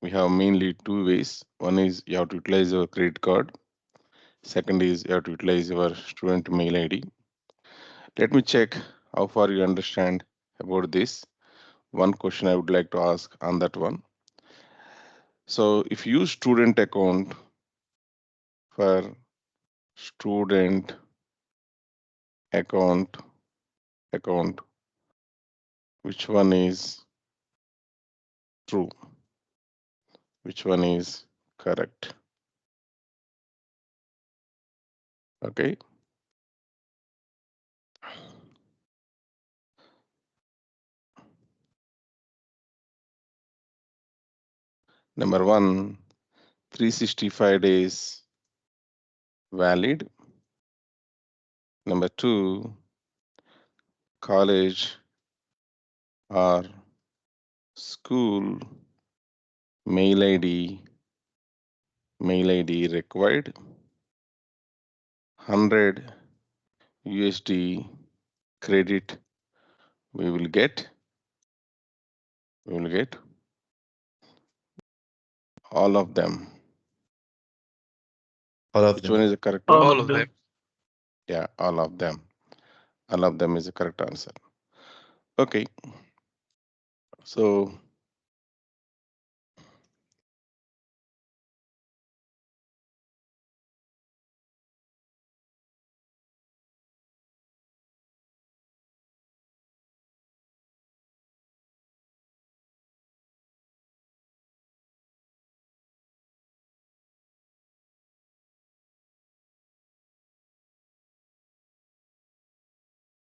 We have mainly two ways. One is you have to utilize your credit card. Second is you have to utilize your student mail ID. Let me check how far you understand about this. One question I would like to ask on that one. So if you use student for student account, which one is true? Which one is correct? Okay. Number one, 365 days valid. Number two, college or school mail ID required. 100 USD credit we will get. All of them. All of Which one them. is the correct one? All of them. Yeah, all of them. All of them is the correct answer. Okay. So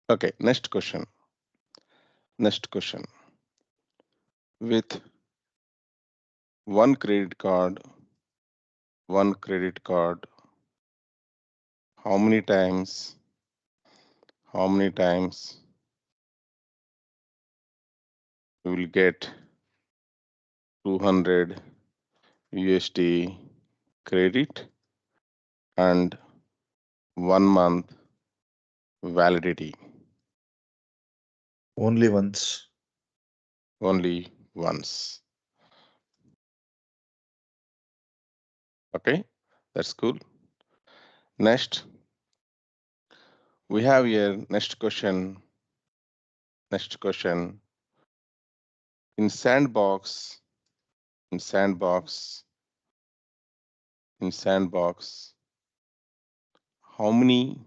okay, next question. With one credit card, how many times we will get 200 USD credit and 1 month validity? Only once. Only once. Okay, that's cool. Next, we have here next question. In sandbox, how many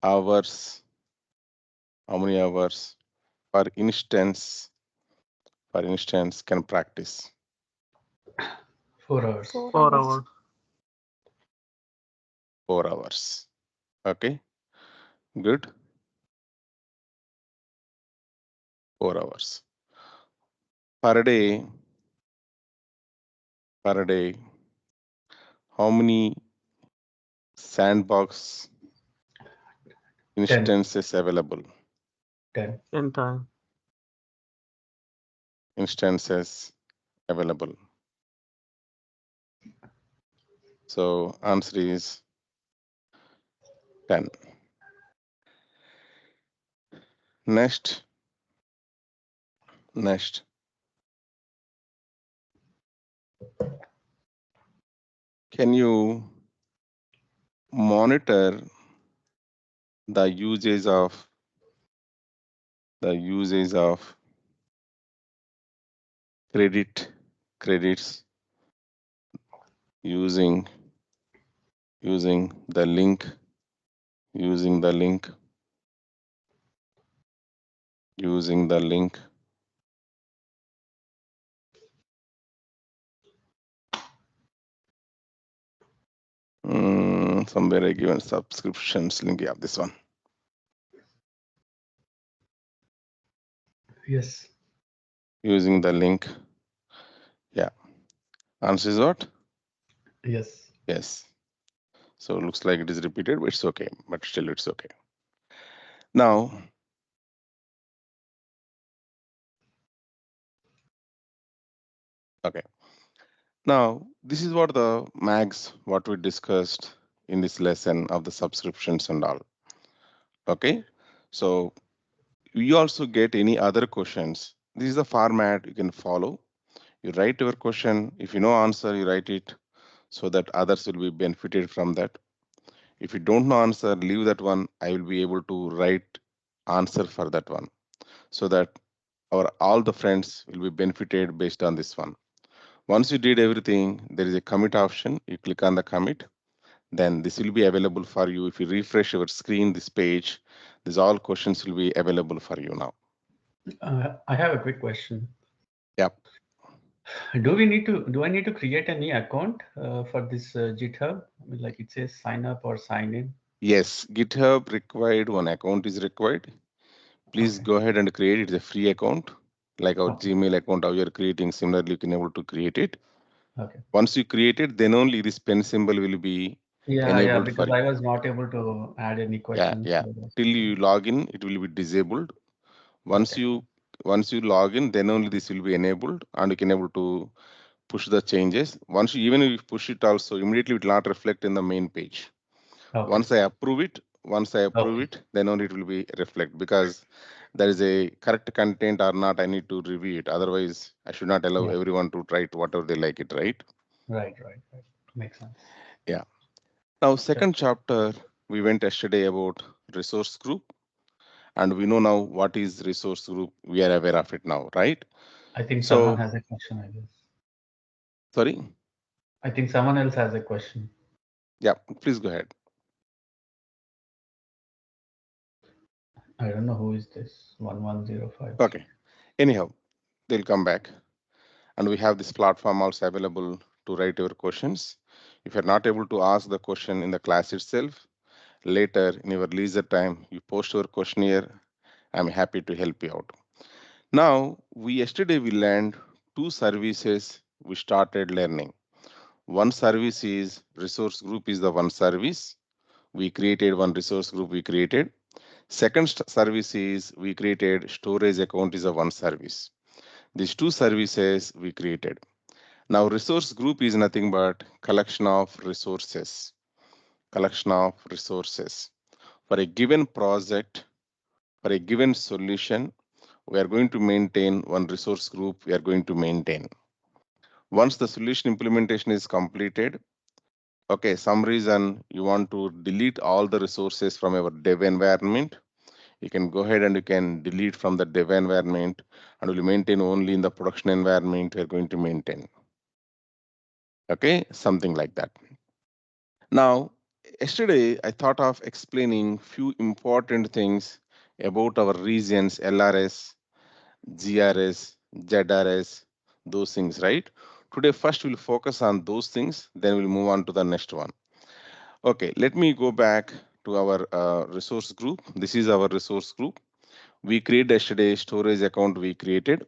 hours per instance can practice? 4 hours. 4 hours. 4 hours. Okay, good. 4 hours per day. How many sandbox 10. instances available? 10. 10 times. So answer is 10. Next, can you monitor the uses of credits using the link somewhere I given subscriptions link. Yeah, this one. Yes. Using the link. Yeah. Answer is what? Yes. Yes. So it looks like it is repeated, but it's okay. But still it's okay. Now, okay. Now, this is what the mags, what we discussed in this lesson of the subscriptions and all. Okay. So you also get any other questions. This is the format you can follow. You write your question. If you know answer, you write it so that others will be benefited from that. If you don't know answer, leave that one. I will be able to write answer for that one so that our all the friends will be benefited based on this one. Once you did everything, there is a commit option. You click on the commit, then this will be available for you. If you refresh your screen, this page, these all questions will be available for you now. I have a quick question. Yep. Do I need to create a new account for this GitHub? I mean, like it says sign up or sign in. Yes, GitHub required, one account is required. Please Okay. go ahead and create it. It's a free account, like our Okay. Gmail account, how you're creating. Similarly, you can able to create it. Okay. Once you create it, then only this pen symbol will be Yeah, yeah, enabled for because you. I was not able to add any Yeah, questions. yeah. So that's Till okay. you log in, it will be disabled. Once Okay. you once you log in, then only this will be enabled, and you can able to push the changes. Once you even if you push it also, immediately it will not reflect in the main page. Okay. Once I approve Okay. it, then only it will be reflect because there is a correct content or not. I need to review it. Otherwise, I should not allow Yeah. everyone to write whatever they like it. Right? Right. Right. Right. Makes sense. Yeah. Now, Sure. second chapter we went yesterday about resource group, and we know now what is resource group. We are aware of it now, right? I think someone So, has a question, I guess. sorry. I think someone else has a question. Yeah, please go ahead. I don't know who is this. 11053. Okay. Anyhow, they'll come back, and we have this platform also available to write your questions. If you're not able to ask the question in the class itself, later in your leisure time, you post your question here. I'm happy to help you out. Now, yesterday we learned two services we started learning. One service is resource group is the one service. We created one resource group we created. Second service is we created storage account is a one service. These two services we created. Now resource group is nothing but collection of resources. Collection of resources. For a given project, for a given solution, we are going to maintain one resource group we are going to maintain. Once the solution implementation is completed, okay, some reason you want to delete all the resources from our dev environment, you can go ahead and you can delete from the dev environment and will maintain only in the production environment you're going to maintain. Okay, something like that. Now, yesterday I thought of explaining few important things about our regions, LRS, GRS, ZRS, those things, right? Today, first we'll focus on those things, then we'll move on to the next one. Okay, let me go back to our resource group. This is our resource group. We created yesterday storage account we created.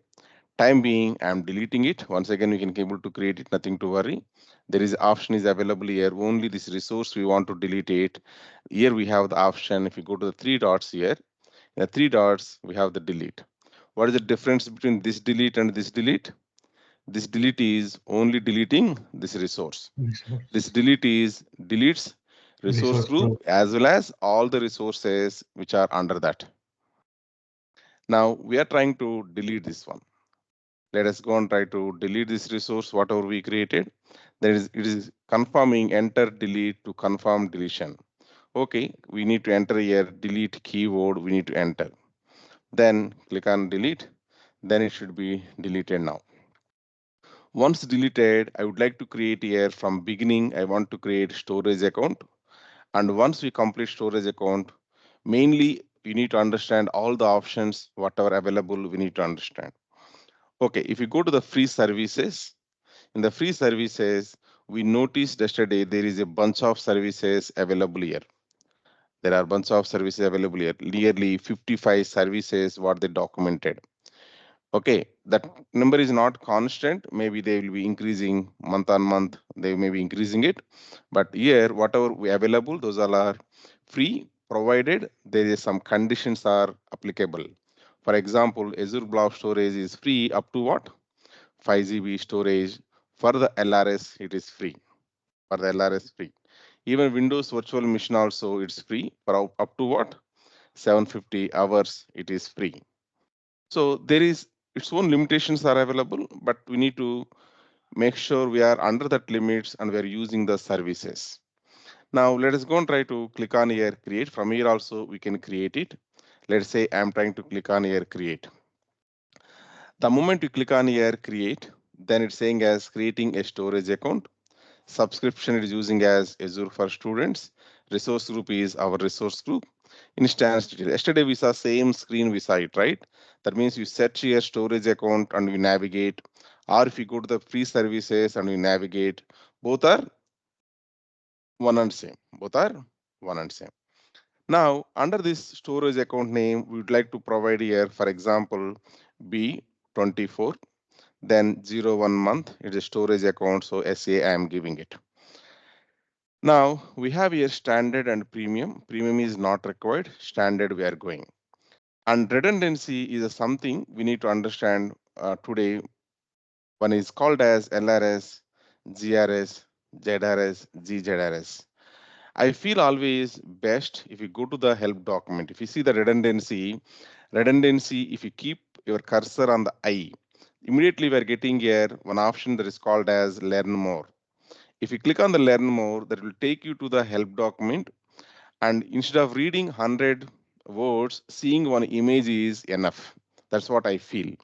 Time being, I'm deleting it. Once again, we can be able to create it, nothing to worry. There is option is available here. Only this resource we want to delete it. Here we have the option. If you go to the three dots here, in the three dots, we have the delete. What is the difference between this delete and this delete? This delete is only deleting this resource. This Resource. delete is deletes resource Resource group group. as well as all the resources which are under that. Now we are trying to delete this one. Let us go and try to delete this resource, whatever we created. It is confirming enter delete to confirm deletion. Okay, we need to enter here delete keyword, we need to enter. Then click on delete, then it should be deleted now. Once deleted, I would like to create here from beginning, I want to create storage account. And once we complete storage account, mainly you need to understand all the options, whatever available, we need to understand. Okay, if you go to the free services, in the free services, we noticed yesterday there is a bunch of services available here. There are bunch of services available here, nearly 55 services what they documented. Okay, that number is not constant. Maybe they will be increasing month on month. They may be increasing it, but here whatever we available, those all are free, provided there is some conditions are applicable. For example, Azure Blob Storage is free up to what? 5 GB storage. For the LRS, it is free. For the LRS, free. Even Windows Virtual Machine also it's free for up to what? 750 hours. It is free. So there is its own limitations are available, but we need to make sure we are under that limits and we are using the services. Now let us go and try to click on here create. From here also we can create it. Let's say I'm trying to click on here create. The moment you click on here create, then it's saying as creating a storage account. Subscription is using as Azure for students. Resource group is our resource group. Instance detail. Yesterday we saw same screen we saw it, right? That means you set your storage account and you navigate, or if you go to the free services and you navigate, both are one and same. Both are one and same. Now, under this storage account name, we would like to provide here, for example, B24, then 01 month. It's a storage account, so SA I am giving it. Now, we have here standard and premium. Premium is not required, standard we are going. And redundancy is something we need to understand today. One is called as LRS, GRS, ZRS, GZRS. I feel always best if you go to the help document. If you see the redundancy, if you keep your cursor on the I, immediately we are getting here one option that is called as learn more. If you click on the learn more, that will take you to the help document. And instead of reading 100 words, seeing one image is enough. That's what I feel.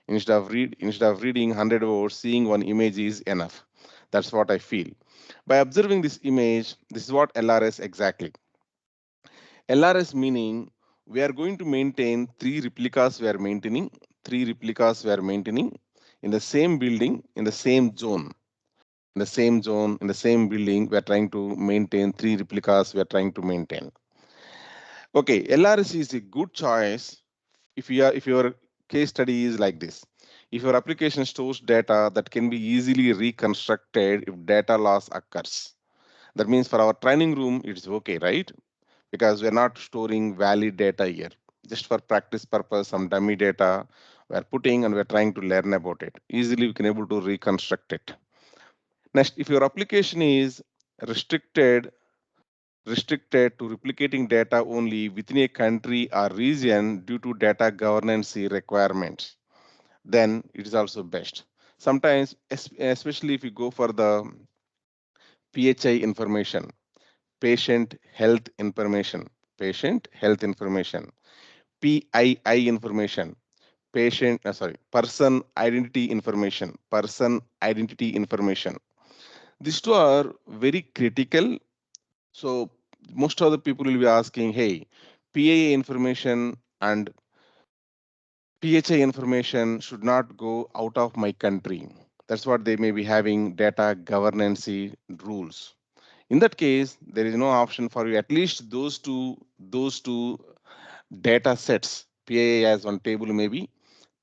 Instead of reading 100 words, seeing one image is enough. That's what I feel. By observing this image, this is what LRS exactly. LRS meaning we are going to maintain three replicas we are maintaining in the same building, in the same zone. In the same zone, in the same building, we are trying to maintain three replicas we are trying to maintain. Okay, LRS is a good choice if your case study is like this. If your application stores data that can be easily reconstructed if data loss occurs. That means for our training room, it's okay, right? Because we're not storing valid data here. Just for practice purpose, some dummy data we're putting and we're trying to learn about it. Easily we can able to reconstruct it. Next, if your application is restricted restricted to replicating data only within a country or region due to data governance requirements, then it is also best. Sometimes, especially if you go for the PHI information, patient health information, PII information, person identity information. These two are very critical. So most of the people will be asking, hey, PII information and PHI information should not go out of my country. That's what they may be having data governance rules. In that case, there is no option for you. At least those two data sets, PII as one table maybe,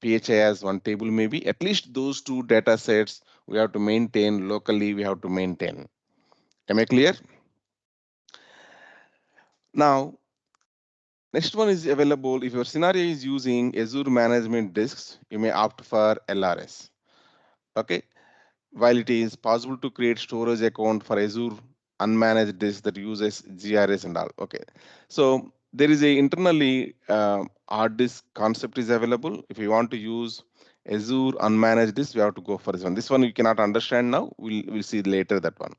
PHI as one table maybe. At least those two data sets we have to maintain locally. We have to maintain. Am I clear? Now, next one is available. If your scenario is using Azure Management Disks, you may opt for LRS. Okay. While it is possible to create storage account for Azure unmanaged disk that uses GRS and all. Okay. So there is a internally hard disk concept is available. If you want to use Azure unmanaged disk, we have to go for this one. This one you cannot understand now. We'll see later that one.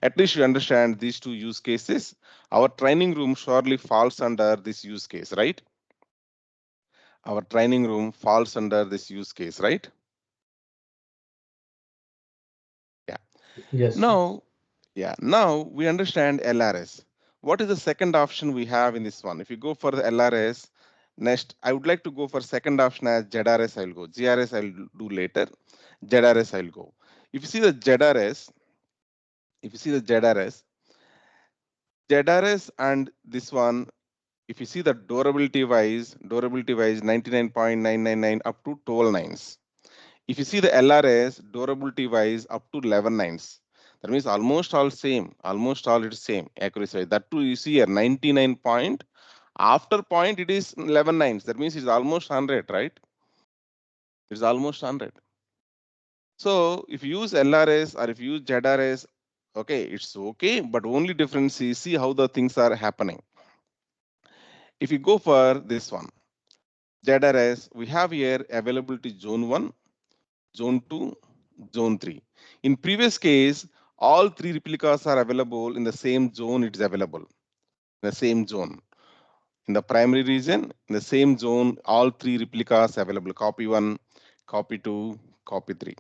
At least you understand these two use cases. Our training room surely falls under this use case, right? Our training room falls under this use case, right? Yeah. Yes. Now, now we understand LRS. What is the second option we have in this one? If you go for the LRS, next I would like to go for second option as ZRS. I'll go. GRS I'll do later. ZRS I'll go. If you see the ZRS, if you see the ZRS and this one, if you see the durability wise 99.999 up to 12 nines. If you see the LRS durability wise up to 11 nines, that means almost all same, almost all it's same accuracy. That too you see here 99 point. After point it is 11 nines. That means it's almost 100, right? It's almost 100. So if you use LRS or if you use ZRS, okay, it's okay, but only difference is see how the things are happening. If you go for this one, ZRS, we have here availability zone 1, zone 2, zone 3. In previous case, all three replicas are available in the same zone. It is available in the same zone. In the primary region, in the same zone, all three replicas available. Copy 1, copy 2, copy 3.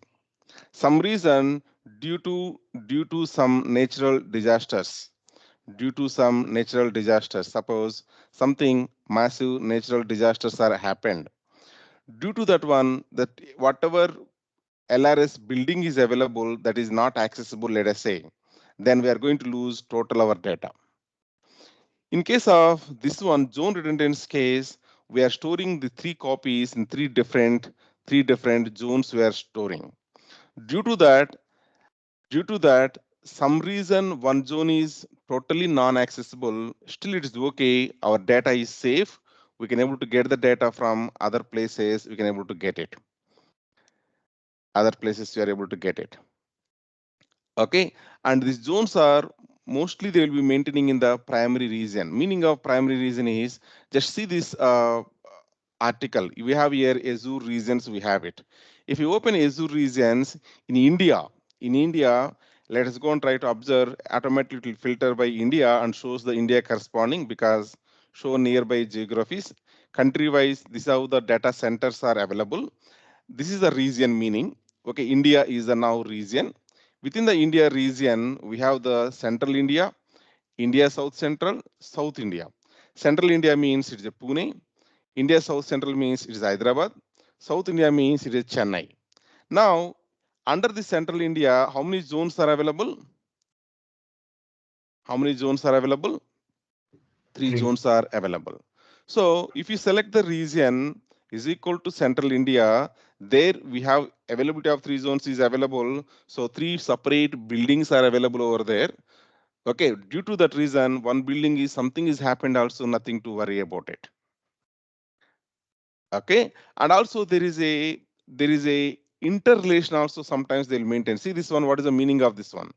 Some reason due to due to some natural disasters, due to some natural disasters. Suppose something massive natural disasters are happened. Due to that one, that whatever LRS building is available that is not accessible, let us say, then we are going to lose total our data. In case of this one, zone redundance case, we are storing the three copies in three different zones we are storing. Due to that, due to that, some reason one zone is totally non-accessible, still it is okay. Our data is safe. We can able to get the data from other places. We can able to get it. Other places we are able to get it. Okay, and these zones are mostly they will be maintaining in the primary region. Meaning of primary region is, just see this article we have here, Azure regions. We have it. If you open Azure regions in India, let us go and try to observe. Automatically it will filter by India and shows the India corresponding, because show nearby geographies. Country wise, this is how the data centers are available. This is the region meaning. Okay, India is the now region. Within the India region, we have the Central India, India South Central, South India. Central India means it is a Pune. India South Central means it is Hyderabad. South India means it is Chennai. Now, under the Central India, how many zones are available? How many zones are available? Three Three. zones are available. So if you select the region is equal to Central India, there we have availability of three zones is available. So three separate buildings are available over there. Okay, due to that reason, one building is something is happened also, nothing to worry about it. Okay, and also there is a interrelation also, sometimes they'll maintain. See this one, what is the meaning of this one?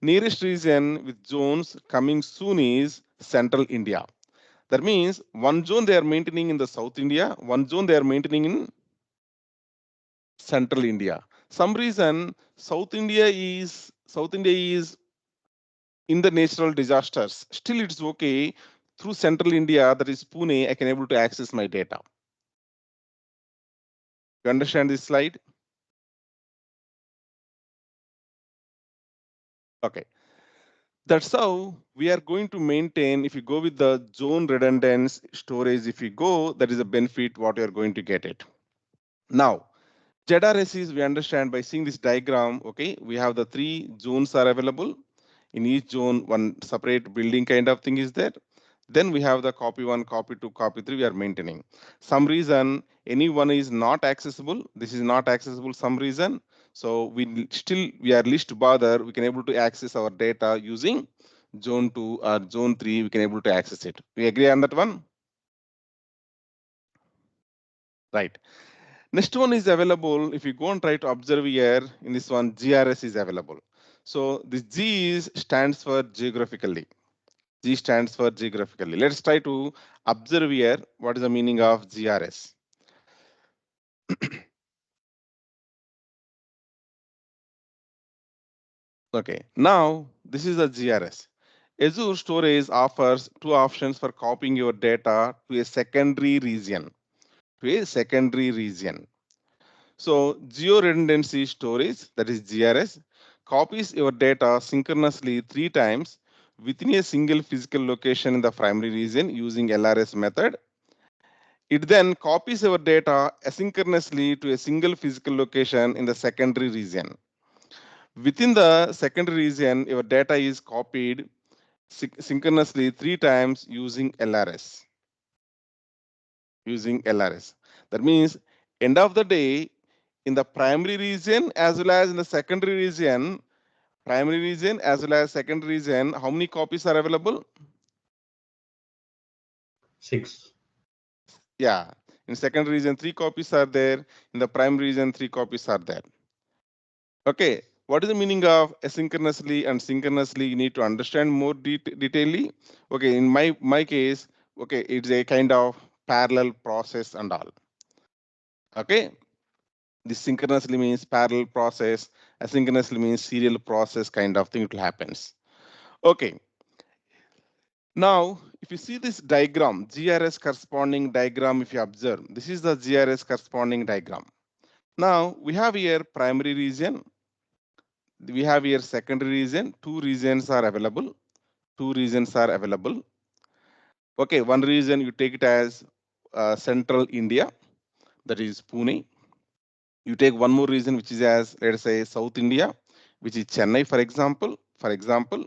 Nearest region with zones coming soon is Central India. That means one zone they are maintaining in the South India, one zone they are maintaining in Central India. Some reason South India is in the natural disasters. Still it's okay. Through Central India, that is Pune, I can able to access my data. You understand this slide? Okay. That's how we are going to maintain. If you go with the zone redundant storage, if you go, that is a benefit what you are going to get it. Now, ZRS is, we understand by seeing this diagram, okay, we have the three zones are available. In each zone, one separate building kind of thing is there. Then we have the copy 1, copy 2, copy 3 we are maintaining. Some reason, any one is not accessible. This is not accessible some reason. So we are least bother, we can able to access our data using zone 2 or zone 3, we can able to access it. We agree on that one? Right. Next one is available. If you go and try to observe here in this one, GRS is available. So this G is stands for geographically. G stands for geographically. Let's try to observe here what is the meaning of GRS. Okay, now this is the GRS. Azure Storage offers two options for copying your data to a secondary region. To a secondary region. So geo-redundancy storage, that is GRS, copies your data synchronously 3 times within a single physical location in the primary region using LRS method. It then copies your data asynchronously to a single physical location in the secondary region. Within the secondary region, your data is copied synchronously 3 times using LRS. Using LRS. That means end of the day, in the primary region as well as in the secondary region, primary region as well as secondary region, how many copies are available? 6. Yeah, in secondary region, 3 copies are there. In the primary region, 3 copies are there. Okay, what is the meaning of asynchronously and synchronously? You need to understand more detailedly. Okay, in my case, okay, it's a kind of parallel process and all. Okay, this synchronously means parallel process, asynchronously means serial process kind of thing, it will happens. Okay, now if you see this diagram, GRS corresponding diagram, if you observe, this is the GRS corresponding diagram. Now we have here primary region, we have here secondary region, two regions are available, two regions are available. Okay, one region you take it as central India, that is Pune. You take one more region which is as, let us say, South India, which is Chennai, for example. For example,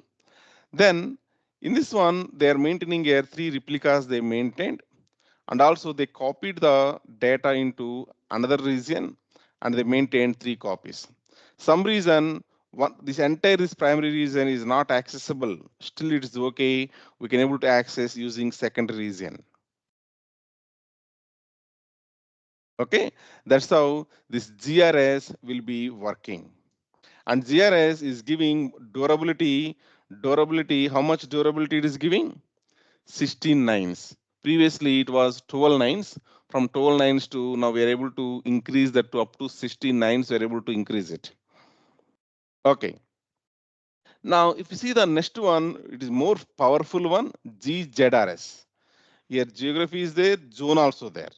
then in this one they are maintaining here three replicas they maintained, and also they copied the data into another region and they maintained three copies. Some reason this entire this primary region is not accessible, still it is okay, we can able to access using secondary region. Okay, that's how this GRS will be working. And GRS is giving durability. Durability, how much durability it is giving? 16 nines. Previously it was 12 nines. From 12 nines to now we are able to increase that to up to 16 nines. We are able to increase it. Okay. Now if you see the next one, it is more powerful one, GZRS. Here geography is there, zone also there.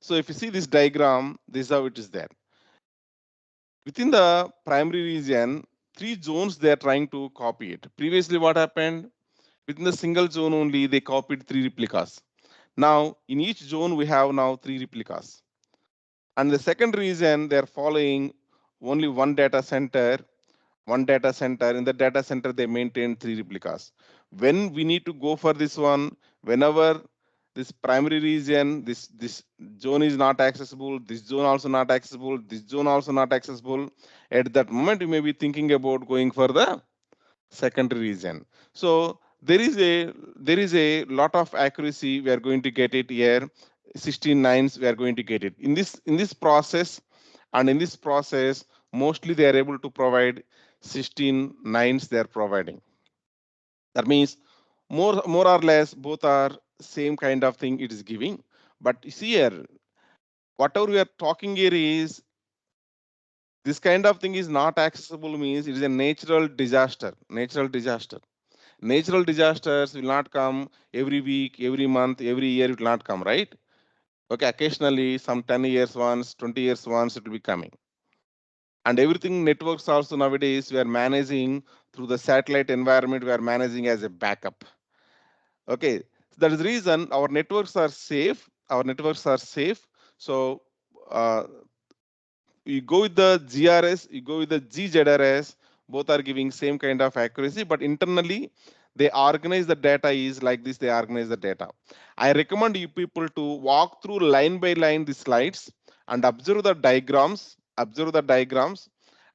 So if you see this diagram, this is how it is there. Within the primary region, three zones they are trying to copy it. Previously, what happened? Within the single zone only, they copied three replicas. Now, in each zone, we have now three replicas. And the second region, they are following only one data center. One data center. In the data center, they maintain three replicas. When we need to go for this one, whenever this primary region, this zone is not accessible, this zone also not accessible, this zone also not accessible, at that moment you may be thinking about going for the secondary region. So there is a lot of accuracy we are going to get it here. 16 nines we are going to get it in this process, and in this process mostly they are able to provide 16 nines they are providing. That means more or less both are same kind of thing it is giving. But you see here, whatever we are talking here is this kind of thing is not accessible means it is a natural disaster. Natural disasters will not come every week, every month, every year, it will not come, right? Okay, occasionally some 10 years once, 20 years once it will be coming. And everything networks also nowadays we are managing through the satellite environment, we are managing as a backup. Okay, that is the reason our networks are safe. Our networks are safe. So uh, you go with the GRS, you go with the GZRS, both are giving same kind of accuracy, but internally they organize the data is like this, they organize the data. I recommend you people to walk through line by line the slides and observe the diagrams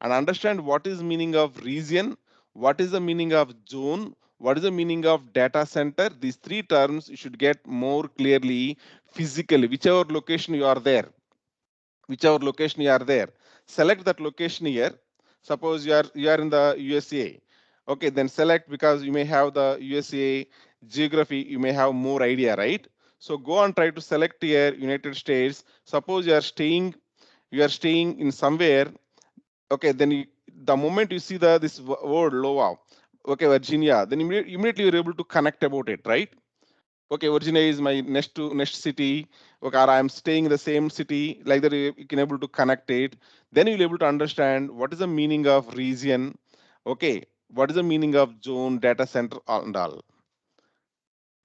and understand what is meaning of region, what is the meaning of zone, what is the meaning of data center. These three terms you should get more clearly physically, whichever location you are there, whichever location you are there, select that location here. Suppose you are in the USA. Okay, then select, because you may have the USA geography, you may have more idea, right? So go and try to select here United States. Suppose you are staying in somewhere. Okay, then the moment you see this word Iowa, okay, Virginia, then immediately you're able to connect about it, right? Okay, Virginia is my next city. Okay, or I'm staying in the same city. Like that, you can able to connect it. Then you'll able to understand what is the meaning of region. Okay, what is the meaning of zone, data center, and all.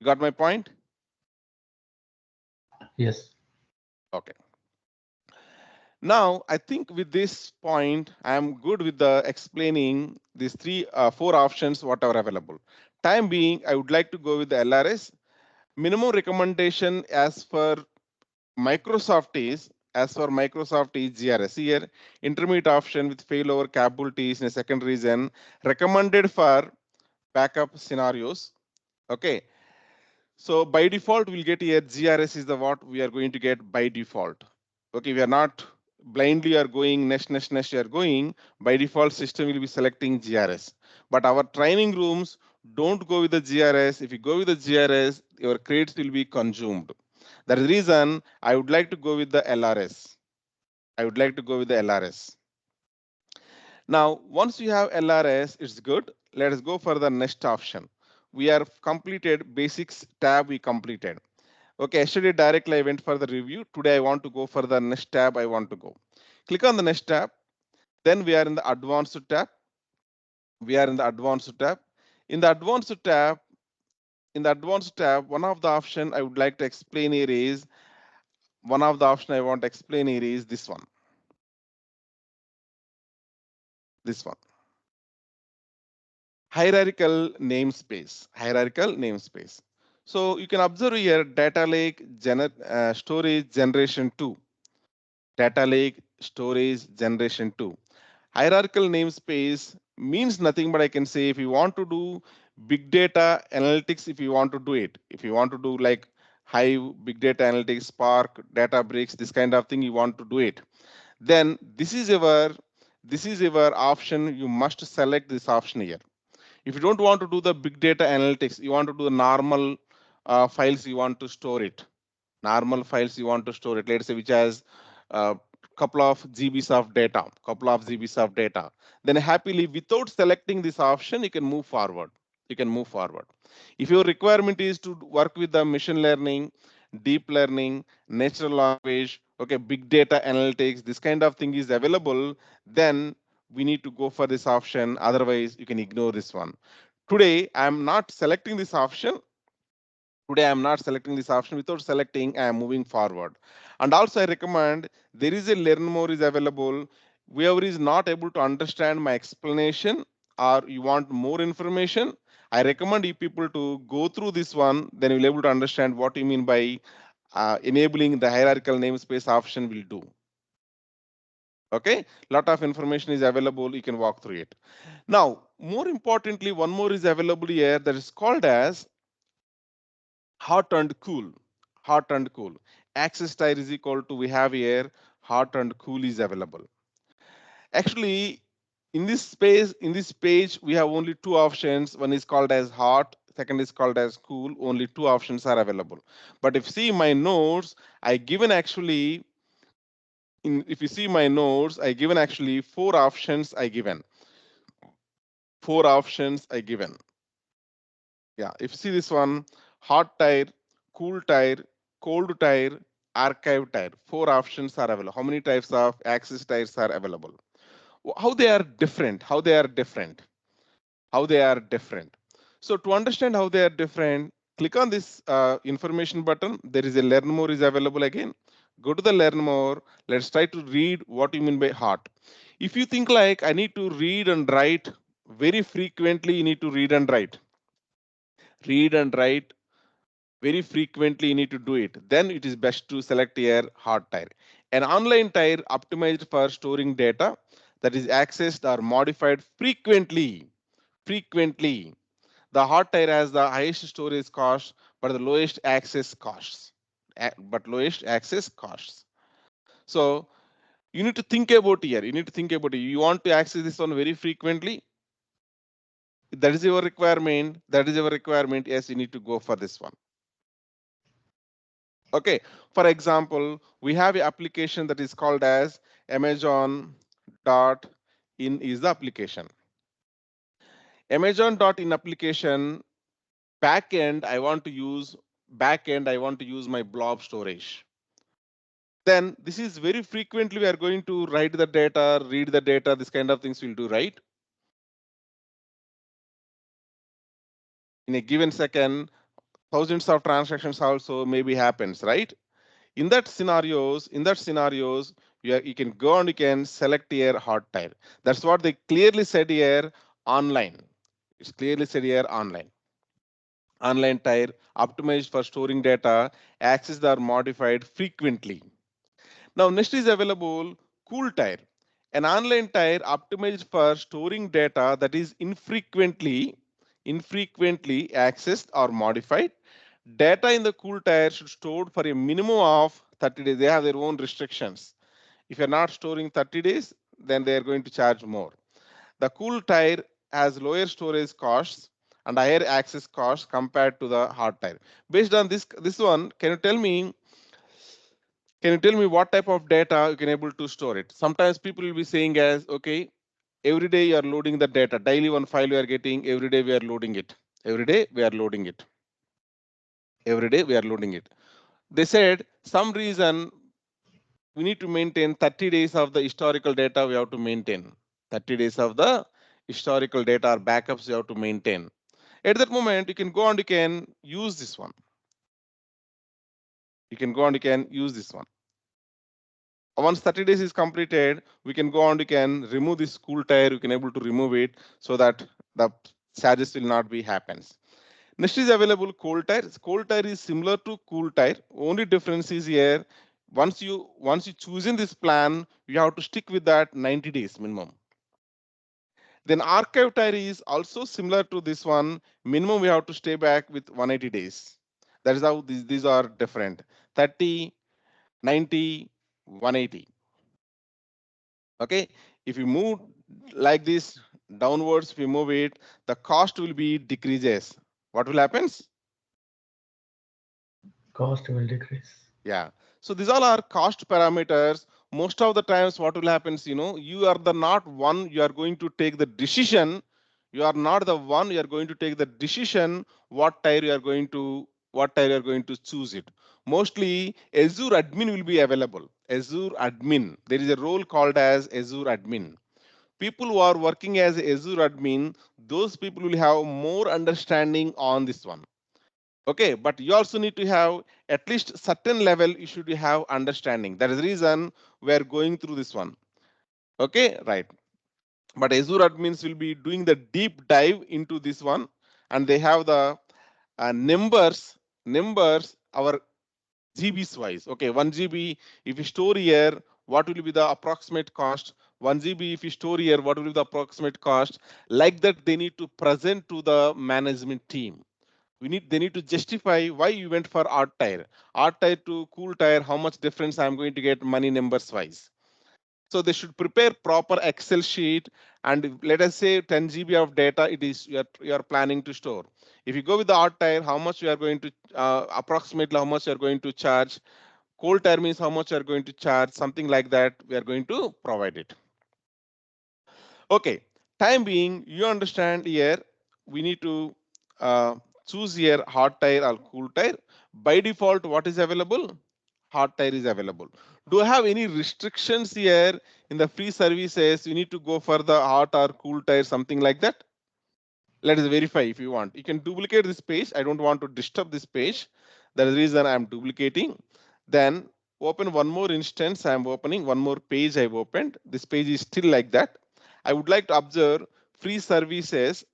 You got my point? Yes. Okay. Now I think with this point, I'm good with the explaining these four options what are available. Time being, I would like to go with the LRS. Minimum recommendation as for Microsoft is GRS here, intermediate option with failover capabilities in a second region, recommended for backup scenarios. Okay, so by default we'll get here GRS is the what we are going to get by default. Okay, we are not blindly are going next you are going. By default system will be selecting GRS. But our training rooms don't go with the GRS. If you go with the GRS, your credits will be consumed. That is the reason I would like to go with the LRS. I would like to go with the LRS. Now, once you have LRS, it's good. Let us go for the next option. We are completed basics tab we completed. Okay, yesterday directly I went for the review. Today I want to go for the next tab I want to go. Click on the next tab. Then we are in the advanced tab. We are in the advanced tab. In the advanced tab, one of the option I would like to explain here is I want to explain here is this one. This one. Hierarchical namespace. So you can observe here data lake storage generation 2. Data lake storage generation 2. Hierarchical namespace means nothing but I can say if you want to do big data analytics, if you want to do it, if you want to do like Hive, big data analytics, Spark, Databricks, this kind of thing you want to do it, then this is your option. You must select this option here. If you don't want to do the big data analytics, you want to do the normal files, you want to store it. Normal files you want to store it. Let's say which has a couple of GBs of data, Then happily, without selecting this option, you can move forward. You can move forward. If your requirement is to work with the machine learning, deep learning, natural language, okay, big data analytics, this kind of thing is available, then we need to go for this option. Otherwise, you can ignore this one. Today, I'm not selecting this option. I'm not selecting this option. Without selecting, I am moving forward. And also I recommend there is a learn more is available. Whoever is not able to understand my explanation or you want more information, I recommend you people to go through this one. Then you'll be able to understand what you mean by enabling the hierarchical namespace option will do. Okay, lot of information is available. You can walk through it. Now, more importantly, one more is available here that is called as hot and cool. Hot and cool. Access tire is equal to we have here hot and cool is available. Actually, in this page, we have only two options. One is called as hot, second is called as cool. Only two options are available. But if you see my notes, I given actually if you see my notes, I given actually four options I given. Four options I given. Yeah, if you see this one, hot tire, cool tire, cold tire, archive tire, four options are available. How many types of access tires are available? How they are different? How they are different? How they are different? So to understand how they are different, click on this information button. There is a learn more is available again. Go to the learn more. Let's try to read what you mean by hot. If you think like I need to read and write very frequently, you need to read and write. Read and write very frequently you need to do it, then it is best to select here hot tire. An online tire optimized for storing data that is accessed or modified frequently. Frequently. The hot tire has the highest storage cost but the lowest access costs. Lowest access costs. So you need to think about here. You need to think about it. You want to access this one very frequently. That is your requirement. That is your requirement. Yes, you need to go for this one. Okay, for example, we have an application that is called as Amazon dot in is the application. Amazon dot in application backend. I want to use my blob storage. Then this is very frequently we are going to write the data, read the data. This kind of things we'll do, right? In a given second, thousands of transactions also maybe happens, right? In that scenarios you can go and you can select here hot tire. That's what they clearly said here online. It's clearly said here online tire optimized for storing data, accessed or modified frequently. Now next is available cool tire, an online tire optimized for storing data that is infrequently accessed or modified. Data in the cool tire should stored for a minimum of 30 days. They have their own restrictions. If you're not storing 30 days, then they are going to charge more. The cool tire has lower storage costs and higher access costs compared to the hard tire. Based on this one, can you tell me Can you tell me what type of data you can able to store it? Sometimes people will be saying as, okay, every day you are loading the data. Daily one file we are getting, every day we are loading it. Every day we are loading it. Every day we are loading it. They said some reason we need to maintain 30 days of the historical data we have to maintain. 30 days of the historical data or backups you have to maintain. At that moment, you can go and you can use this one. You can go and you can use this one. Once 30 days is completed, we can go and we can remove this cool tire. We can able to remove it so that the charges will not be happens. Next is available cold tire. Cold tire is similar to cool tire. Only difference is here. Once you choose in this plan, you have to stick with that 90 days minimum. Then archive tire is also similar to this one. Minimum we have to stay back with 180 days. That is how these are different. 30, 90, 180. Okay. If you move like this downwards, if you move it, the cost will be decreases. What will happens? Cost will decrease. Yeah. So these all are cost parameters. Most of the times what will happen is, you are the not one, you are going to take the decision. You are not the one, you are going to take the decision what tire you are going to choose it. Mostly Azure admin will be available. Azure admin. There is a role called as Azure admin. People who are working as Azure admin, those people will have more understanding on this one. Okay, but you also need to have at least certain level you should have understanding. That is the reason we are going through this one. Okay, right. But Azure admins will be doing the deep dive into this one, and they have the numbers our GBs wise. Okay, 1 GB if you store here, what will be the approximate cost? 1 GB if you store here, what will be the approximate cost? Like that, they need to present to the management team. They need to justify why you went for art tire to cool tire, how much difference I'm going to get money numbers wise. So they should prepare proper Excel sheet, and let us say 10 GB of data it is you are planning to store. If you go with the art tire, how much you are going to approximately how much you are going to charge. Cold tire means how much you are going to charge, something like that we are going to provide it. Okay, time being, you understand here, we need to uh, choose here hot tire or cool tire. By default, what is available? Hot tire is available. Do I have any restrictions here in the free services? You need to go for the hot or cool tire, something like that. Let us verify if you want. You can duplicate this page. I don't want to disturb this page. That is the reason I'm duplicating. Then open one more instance. I'm opening one more page I've opened. This page is still like that. I would like to observe free services,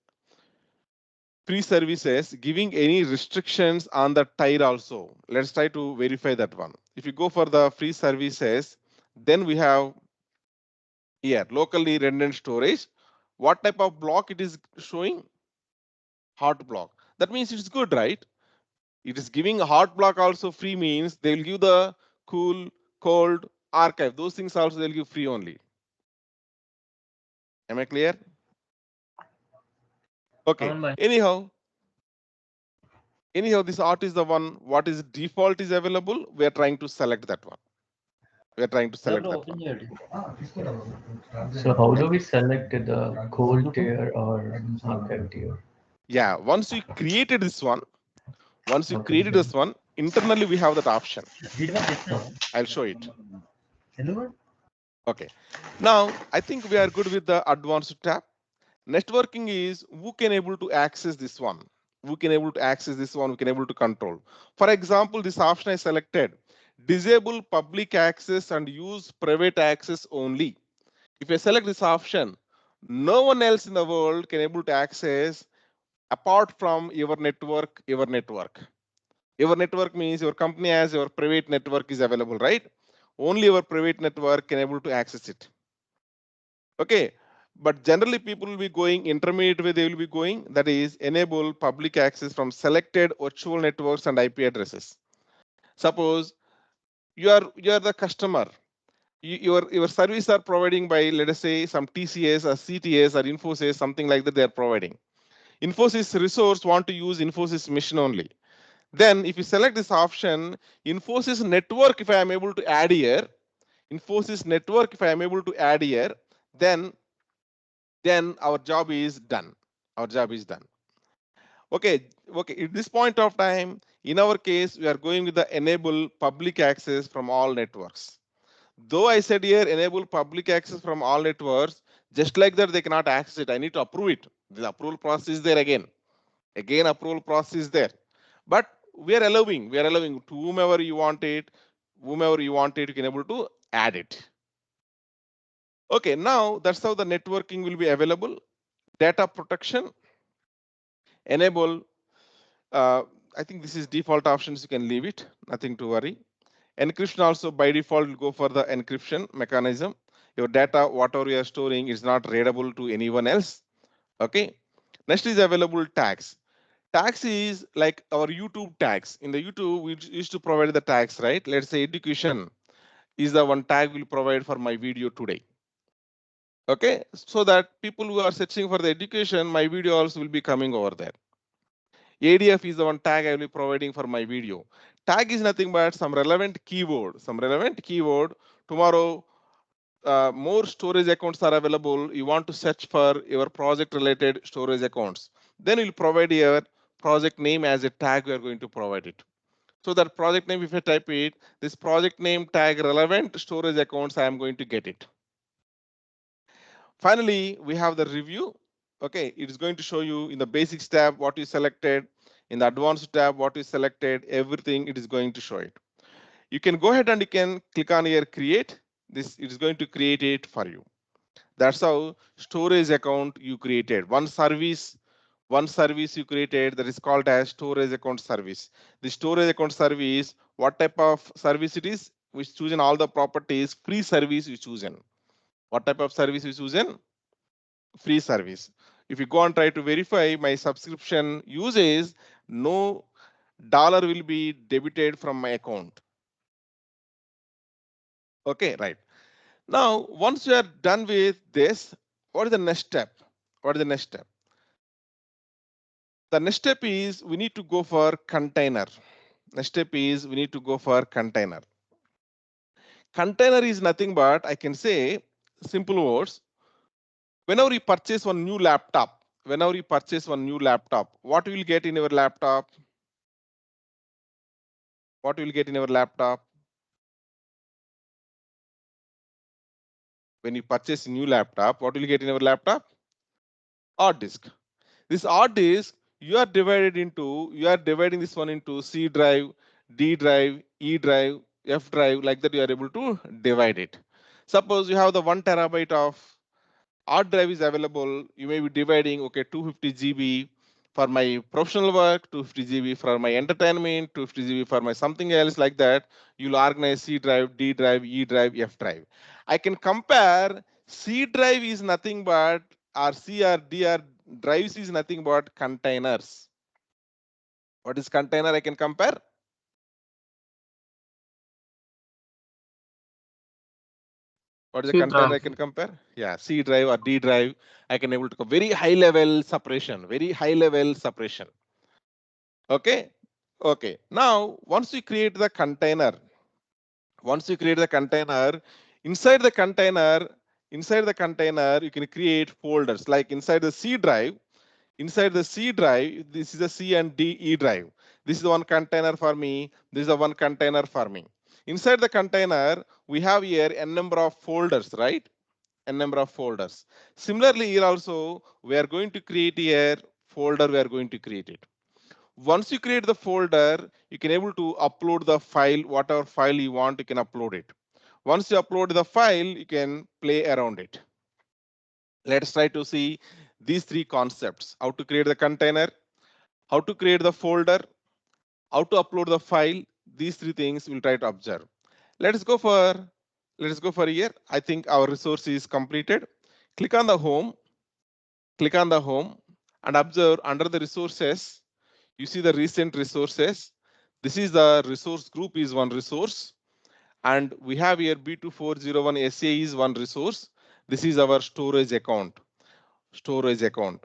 giving any restrictions on the tire also. Let's try to verify that one. If you go for the free services, then we have here locally redundant storage. What type of block it is showing? Hot block. That means it's good, right? It is giving a hot block also free means they will give the cool, cold, archive. Those things also they'll give free only. Am I clear? Okay. Anyhow, this art is the one. What is default is available. We are trying to select that one. We are trying to select that one. So how do we select the cold tier or archive tier? Yeah. Once you Okay. created this one, internally we have that option. I'll show it. Okay. Now I think we are good with the advanced tab. Networking is who can able to access this one. Who can able to access this one? Who can able to control? For example, this option I selected: disable public access and use private access only. If I select this option, no one else in the world can able to access apart from your network. Your network means your company has your private network is available, right? Only your private network can able to access it. Okay, but generally people will be going intermediate way, they will be going, that is enable public access from selected virtual networks and IP addresses. Suppose you are the customer. Your service are providing by, let us say, some TCS or CTS or Infosys, something like that they are providing. Infosys resource want to use Infosys mission only. Then if you select this option, Infosys network, if I am able to add here, Infosys network, if I am able to add here, then our job is done. Our job is done. Okay, okay. At this point of time, in our case, we are going with the enable public access from all networks. Though I said here enable public access from all networks, just like that they cannot access it. I need to approve it. The approval process is there again. Again, approval process is there. But we are allowing to whomever you want it, you can able to add it. Okay, now that's how the networking will be available. Data protection, enable. Uh, I think this is default options. You can leave it. Nothing to worry. Encryption also by default will go for the encryption mechanism. Your data, whatever you are storing, is not readable to anyone else. Okay. Next is available tags. Tags is like our YouTube tags. In the YouTube, we used to provide the tags, right? Let's say education is the one tag we'll provide for my video today. Okay, so that people who are searching for the education, my video also will be coming over there. ADF is the one tag I will be providing for my video. Tag is nothing but some relevant keyword. Some relevant keyword. Tomorrow, more storage accounts are available. You want to search for your project related storage accounts. Then you'll provide your project name as a tag. We are going to provide it. So that project name, if I type it, this project name tag relevant storage accounts, I am going to get it. Finally, we have the review. Okay, it is going to show you in the basics tab what you selected, in the advanced tab what you selected, everything it is going to show it. You can go ahead and you can click on here create. This it is going to create it for you. That's how storage account you created. One service you created that is called as storage account service. The storage account service, what type of service it is? We chosen all the properties, free service you chosen. What type of service you chosen? Free service. If you go and try to verify my subscription usage, no dollar will be debited from my account. Okay, right. Now, once you are done with this, what is the next step? What is the next step? The next step is we need to go for container. Next step is we need to go for container. Container is nothing but I can say simple words. Whenever you purchase one new laptop, what will you get in your laptop? What will you get in your laptop? When you purchase a new laptop, what will you get in your laptop? Hard disk. This hard disk, you are dividing this one into C drive, D drive, E drive, F drive, like that you are able to divide it. Suppose you have the 1 terabyte of hard drive is available, you may be dividing, okay, 250 GB for my professional work, 250 GB for my entertainment, 250 GB for my something else like that. You'll organize C drive, D drive, E drive, F drive. I can compare C drive is nothing but, or C or D or drives is nothing but containers. What is container I can compare? What is a C container drive. I can compare? Yeah, C drive or D drive. I can able to very high level separation, very high level separation. Okay. Okay. Now, once you create the container, inside the container, you can create folders like inside the C drive. Inside the C drive, this is a C and D E drive. This is the one container for me. This is the one container for me. Inside the container, we have here a number of folders, right? A number of folders. Similarly, here also, we are going to create here folder. We are going to create it. Once you create the folder, you can able to upload the file, whatever file you want, you can upload it. Once you upload the file, you can play around it. Let's try to see these three concepts: how to create the container, how to create the folder, how to upload the file. These three things we'll try to observe. Let's go for here. I think our resource is completed. Click on the home, click on the home and observe under the resources. You see the recent resources. This is the resource group is one resource. And we have here B2401 SA is one resource. This is our storage account. Storage account.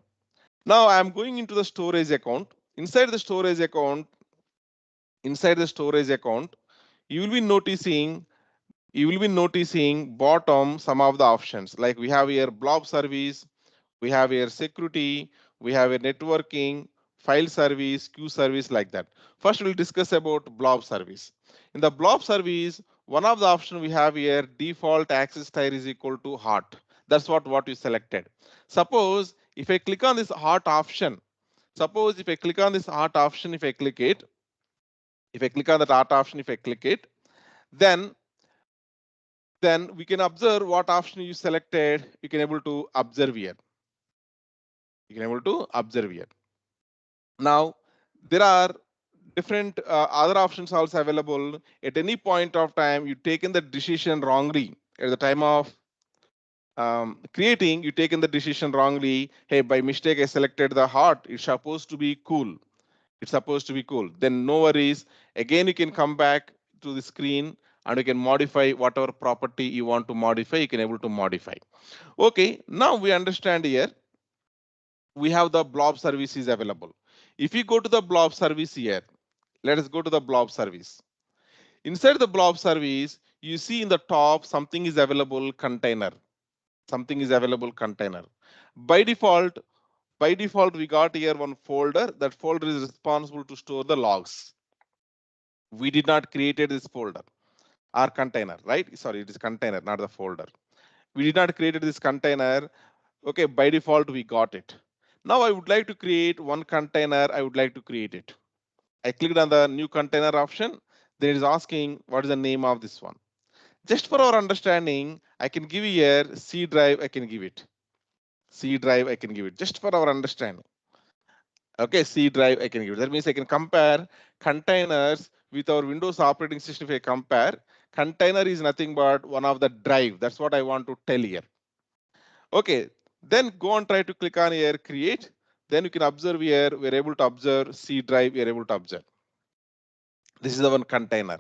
Now I am going into the storage account. Inside the storage account, inside the storage account, you will be noticing bottom some of the options, like we have here blob service, we have here security, we have a networking, file service, queue service, like that. First we'll discuss about blob service. In the blob service, one of the option we have here, default access tier is equal to hot. That's what you selected. Suppose if I click on this hot option, suppose if I click on this hot option, if I click it, if I click on that hot option, if I click it, then we can observe what option you selected. You can able to observe here. You can able to observe here. Now there are different other options also available. At any point of time, you taken the decision wrongly at the time of creating. You taken the decision wrongly. Hey, by mistake I selected the hot. It's supposed to be cool. It's supposed to be cool. Then no worries. Again, you can come back to the screen and you can modify whatever property you want to modify. You can able to modify. Okay, now we understand here. We have the blob services available. If you go to the blob service here, let us go to the blob service. Inside the blob service, you see in the top something is available container. Something is available container. By default, we got here one folder. That folder is responsible to store the logs. We did not created this folder or container, right? Sorry, it is container, not the folder. We did not created this container. Okay, by default we got it. Now I would like to create one container. I would like to create it. I clicked on the new container option. Then it is asking what is the name of this one. Just for our understanding, I can give here C drive. I can give it C drive. I can give it just for our understanding. Okay, C drive. I can give it. That means I can compare containers with our Windows operating system. If I compare, container is nothing but one of the drive. That's what I want to tell here. Okay, then go and try to click on here create. Then you can observe here. We're able to observe C drive. We're able to observe. This is the one container.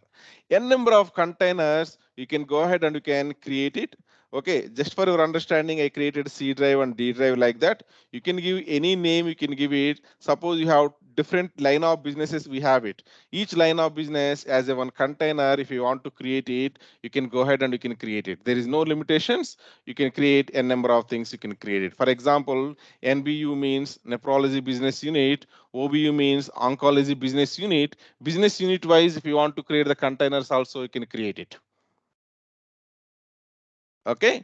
N number of containers, you can go ahead and you can create it. Okay, just for your understanding, I created C drive and D drive like that. You can give any name, you can give it. Suppose you have different line of businesses, we have it. Each line of business as a one container. If you want to create it, you can go ahead and you can create it. There is no limitations. You can create a number of things, you can create it. For example, NBU means nephrology business unit, OBU means oncology business unit. Business unit wise, if you want to create the containers also, you can create it. Okay,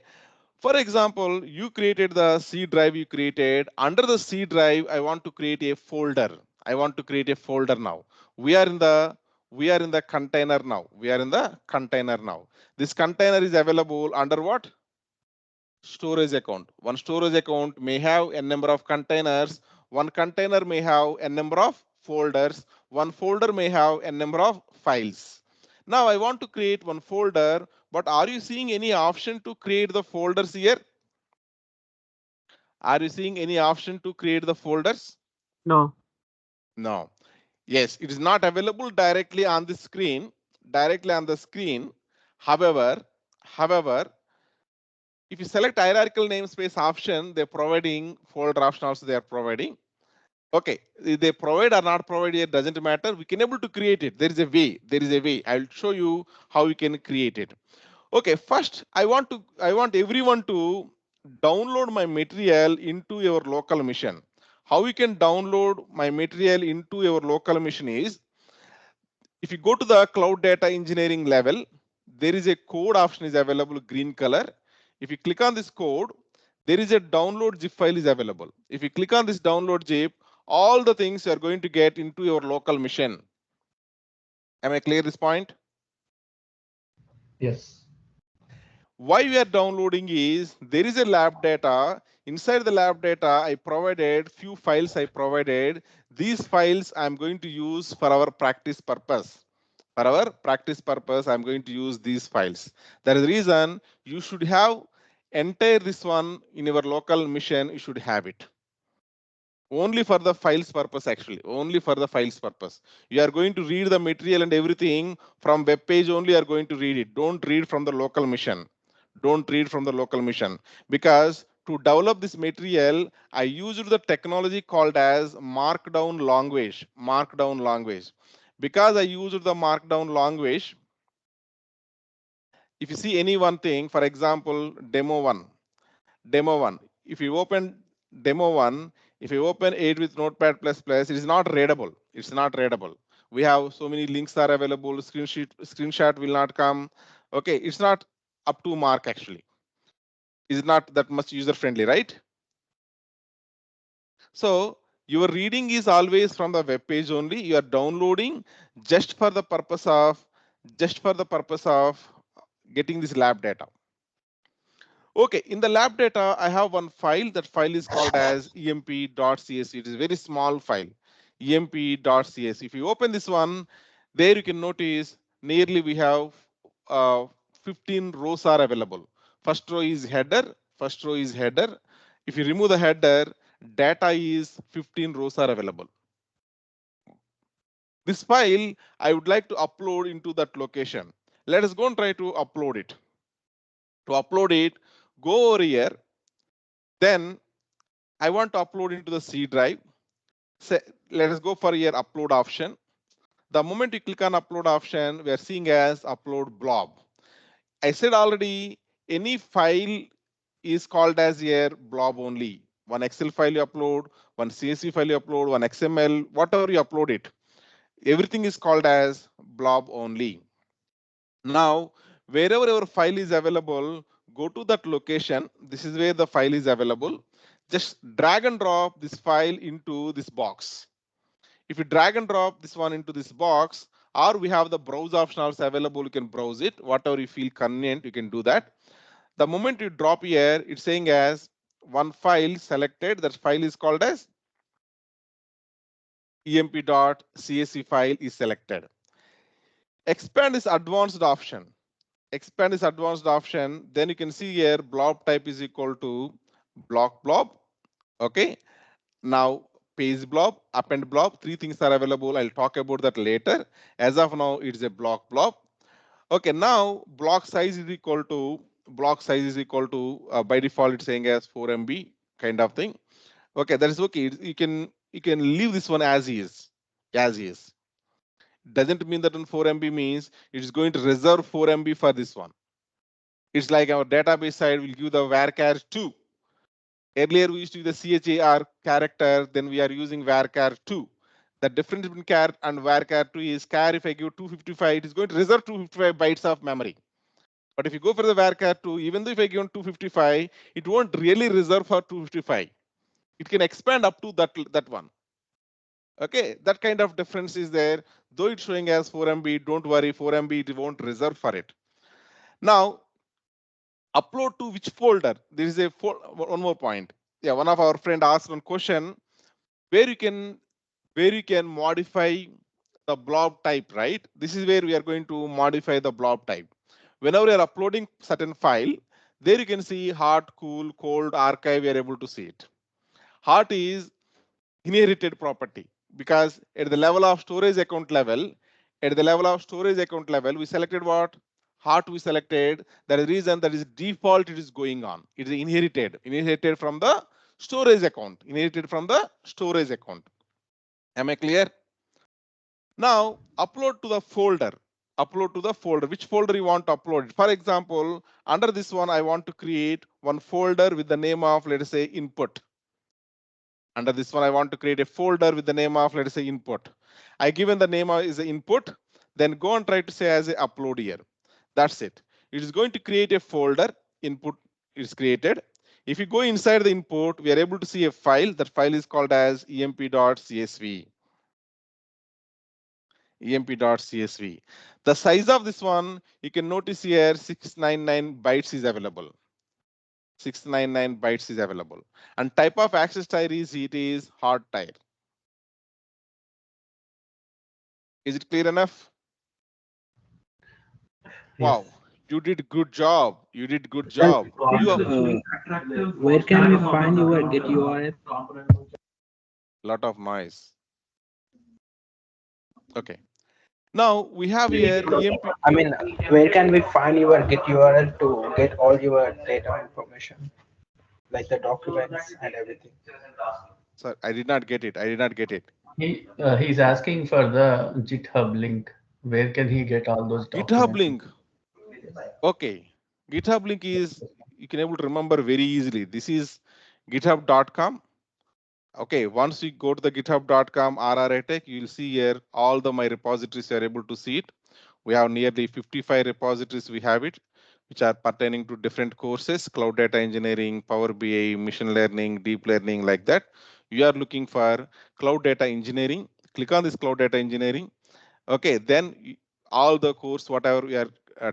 for example, you created the C drive. You created under the C drive, I want to create a folder. I want to create a folder now. We are in the container now. We are in the container now. This container is available under what? Storage account. One storage account may have a number of containers. One container may have a number of folders. One folder may have a number of files. Now I want to create one folder, but are you seeing any option to create the folders here? Are you seeing any option to create the folders? No. No. Yes, it is not available directly on the screen. Directly on the screen. However, if you select hierarchical namespace option, they're providing folder option also they are providing. Okay, they provide or not provide it doesn't matter. We can able to create it. There is a way. There is a way. I'll show you how we can create it. Okay, first I want everyone to download my material into your local machine. How we can download my material into your local machine is, if you go to the cloud data engineering level, there is a code option is available green color. If you click on this code, there is a download zip file is available. If you click on this download zip, all the things you are going to get into your local machine. Am I clear this point? Yes. Why we are downloading is there is a lab data. Inside the lab data, I provided few files. I provided these files. I'm going to use for our practice purpose. For our practice purpose, I'm going to use these files. That is the reason you should have entire this one in your local machine. You should have it only for the files purpose. Actually, only for the files purpose. You are going to read the material and everything from web page only. You are going to read it. Don't read from the local machine. Don't read from the local machine, because to develop this material, I used the technology called as markdown language. Markdown language. Because I used the markdown language, if you see any one thing, for example, demo one, if you open demo one, if you open it with notepad plus plus, it is not readable. It's not readable. We have so many links are available, screenshot will not come. Okay, it's not up to mark actually. It's not that much user friendly, right? So your reading is always from the web page only. You are downloading just for the purpose of getting this lab data. Okay, in the lab data, I have one file. That file is called as emp.csv. It is a very small file, emp.csv. If you open this one, there you can notice nearly we have 15 rows are available. First row is header. First row is header. If you remove the header, data is 15 rows are available. This file I would like to upload into that location. Let us go and try to upload it. To upload it, go over here. Then I want to upload into the C drive. Say, let us go for here upload option. The moment you click on upload option, we are seeing as upload blob. I said already any file is called as here blob only. One Excel file you upload, one CSV file you upload, one XML, whatever you upload it. Everything is called as blob only. Now, wherever your file is available, go to that location. This is where the file is available. Just drag and drop this file into this box. If you drag and drop this one into this box, or we have the browse options available, you can browse it. Whatever you feel convenient, you can do that. The moment you drop here, it's saying as one file selected. That file is called as emp.csv file is selected. Expand is advanced option. Expand is advanced option. Then you can see here blob type is equal to blob. Okay. Now page blob, append blob, three things are available. I'll talk about that later. As of now, it's a blob. Okay. Now block size is equal to by default it's saying as 4 MB kind of thing. Okay, that is okay. You can leave this one as is. As is. Doesn't mean that on 4 MB means it is going to reserve 4 MB for this one. It's like our database side will give the varchar 2. Earlier we used to use the char character, then we are using varchar 2. The difference between char and varchar 2 is char if I give 255, it is going to reserve 255 bytes of memory. But if you go for the varchar 2, even though if I give 255, it won't really reserve for 255. It can expand up to that one. Okay, that kind of difference is there. Though it's showing as 4 MB, don't worry, 4 MB it won't reserve for it. Now, upload to which folder? There is one more point. Yeah, one of our friend asked one question where you can modify the blob type, right? This is where we are going to modify the blob type. Whenever you are uploading certain file, there you can see hot, cool, cold, archive. We are able to see it. Hot is inherited property because at the level of storage account level, we selected what? Hot we selected. That is reason that is default it is going on. It is inherited from the storage account. Am I clear? Now upload to the folder. Which folder you want to upload it? For example, under this one, I want to create one folder with the name of, let us say, input. Under this one, I want to create a folder with the name of, let us say, input. I given the name is the input, then go and try to say as a upload here. That's it. It is going to create a folder. Input is created. If you go inside the input, we are able to see a file. That file is called as emp.csv. emp.csv. The size of this one, you can notice here 699 bytes is available. 699 bytes is available. And type of access type is it is hard type. Is it clear enough? Yes. Wow, you did good job. You did good Sir, job. You have where can we find your get URL? lot of noise. Okay. Now we have here EMP. I mean, where can we find your get URL to get all your data information, like the documents and everything? Sorry, I did not get it. He's asking for the GitHub link. Where can he get all those GitHub documents? link. Okay. GitHub link is you can able to remember very easily. This is github.com. Okay, once you go to the github.com RRATech, you'll see here all the my repositories you are able to see it. We have nearly 55 repositories we have it, which are pertaining to different courses, cloud data engineering, Power BI, machine learning, deep learning, like that. You are looking for cloud data engineering. Click on this cloud data engineering. Okay, then all the course, whatever we are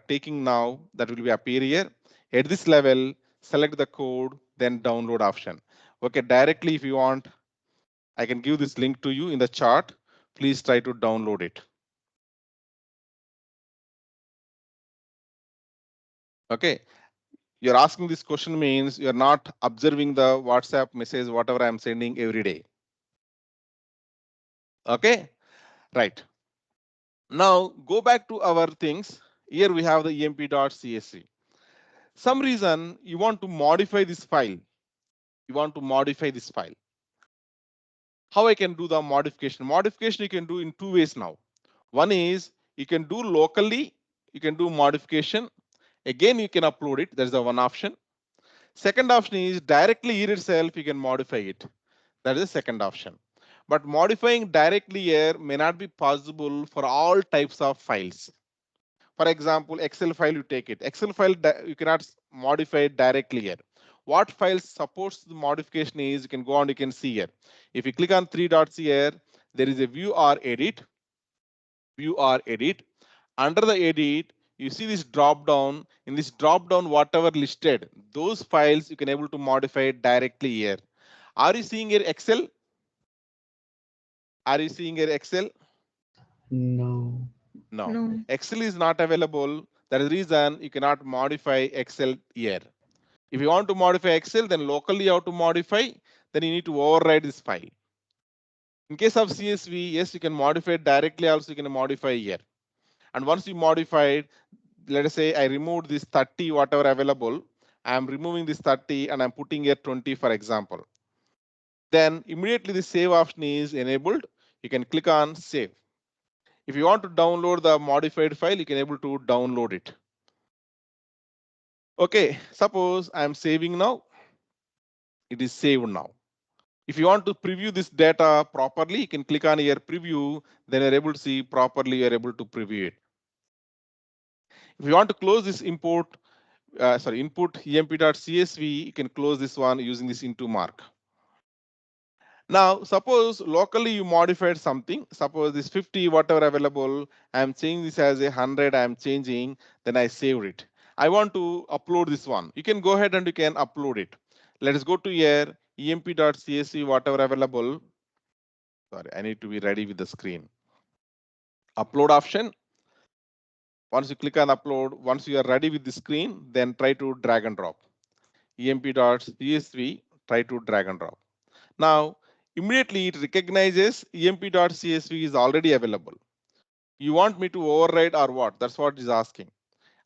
taking now, that will be appear here. At this level, select the code, then download option. Okay, directly if you want, I can give this link to you in the chart. Please try to download it. Okay, you're asking this question means you're not observing the WhatsApp message, whatever I'm sending every day. Okay, right. Now go back to our things. Here we have the emp.csv. Some reason you want to modify this file. You want to modify this file. How I can do the modification? Modification you can do in two ways now. One is you can do locally, you can do modification. Again, you can upload it. That's the one option. Second option is directly here itself, you can modify it. That is the second option. But modifying directly here may not be possible for all types of files. For example, Excel file, you take it. Excel file, you cannot modify it directly here. What files supports the modification is, you can go on, you can see here. If you click on three dots here, there is a view or edit, view or edit. Under the edit, you see this drop down. In this drop down, whatever listed, those files you can able to modify it directly here. Are you seeing here Excel? Are you seeing here Excel? No. No. No. Excel is not available. That is the reason you cannot modify Excel here. If you want to modify Excel, then locally you have to modify, then you need to override this file. In case of CSV, yes, you can modify it directly, also you can modify here. And once you modify it, let us say I removed this 30, whatever available, I'm removing this 30 and I'm putting here 20, for example. Then immediately the save option is enabled. You can click on save. If you want to download the modified file, you can able to download it. Okay, suppose I'm saving now. It is saved now. If you want to preview this data properly, you can click on here preview, then you're able to see properly, you're able to preview it. If you want to close this input emp.csv, you can close this one using this into mark. Now, suppose locally you modified something, suppose this 50, whatever available, I'm changing this as 100, I'm changing, then I saved it. I want to upload this one. You can go ahead and you can upload it. Let us go to here, emp.csv, whatever available. Sorry, I need to be ready with the screen. Upload option. Once you click on upload, once you are ready with the screen, then try to drag and drop. emp.csv, try to drag and drop. Now, immediately it recognizes emp.csv is already available. You want me to override or what? That's what it is asking.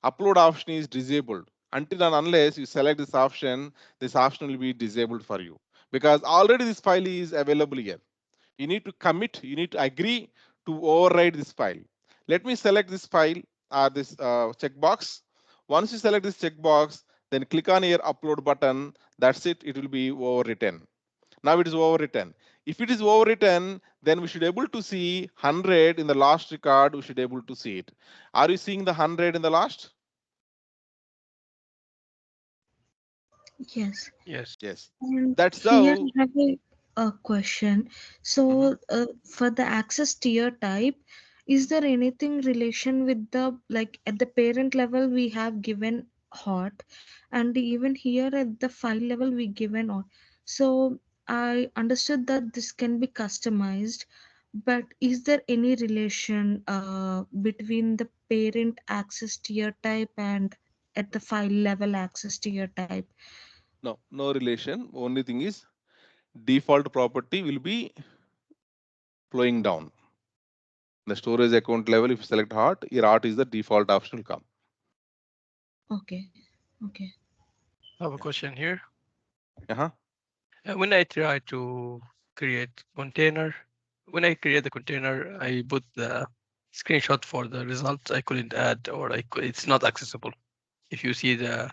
Upload option is disabled. Until and unless you select this option will be disabled for you because already this file is available here. You need to commit, you need to agree to override this file. Let me select this file or this checkbox. Once you select this checkbox, then click on here upload button. That's it, it will be overwritten. Now it is overwritten. If it is overwritten, then we should able to see 100 in the last record, we should able to see it. Are you seeing the 100 in the last? Yes. Yes. Yes. And That's here how. I have a question. Mhm. So, for the access tier type, is there anything relation with the, like at the parent level we have given hot, and even here at the file level we given on. So I understood that this can be customized, but is there any relation between the parent access tier type and at the file level access tier type? No, no relation. Only thing is default property will be flowing down. The storage account level, if you select hot, your hot is the default option will come. Okay, okay. I have a Yeah. question here. Uh-huh. When I try to create container, when I create the container, I put the screenshot for the result. I couldn't add, or it's not accessible. If you see the